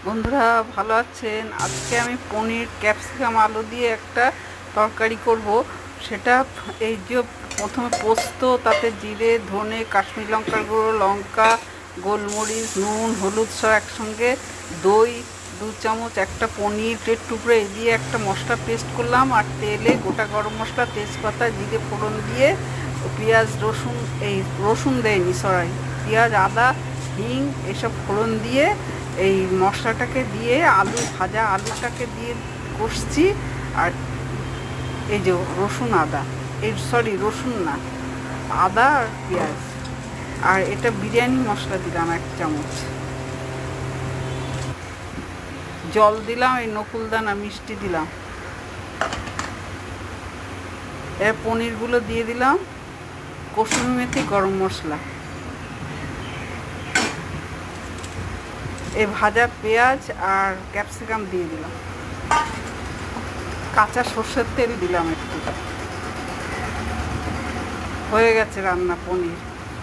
বন্ধুরা ভালো আছেন? আজকে আমি পনির ক্যাপসিকাম আলু দিয়ে একটা তরকারি করব। সেটা এই যে প্রথমে পোস্ত, তাতে জিরে, ধনে, কাশ্মীরি লঙ্কার গুঁড়ো, লঙ্কা, গোলমরিচ, নুন, হলুদ সব একসঙ্গে, দই 2 চামচ, একটা পনিরের টুকরো এই দিয়ে একটা মশলা পেস্ট করলাম। আর তেলে গোটা গরম মশলা, তেজপাতা, জিরে ফোড়ন দিয়ে পেঁয়াজ, রসুন, এই রসুন দেয়নি, সরাই, পেঁয়াজ, আদা, হিং এসব ফোড়ন দিয়ে এই মশলাটাকে দিয়ে ভাজা আলুটাকে দিয়ে কষছি। আর এই যে রসুন, আদা, রসুন না, আদা আর পেঁয়াজ, আর এটা বিরিয়ানি মশলা দিলাম 1 চামচ, জল দিলাম, এই নকুলদানা মিষ্টি দিলাম, এর পনিরগুলো দিয়ে দিলাম, কসুরি মেথি, গরম মশলা, এই ভাজা পেঁয়াজ আর ক্যাপসিকাম দিয়ে দিলাম, কাঁচা সর্ষের তেল দিলাম একটু। হয়ে গেছে রান্না পনির।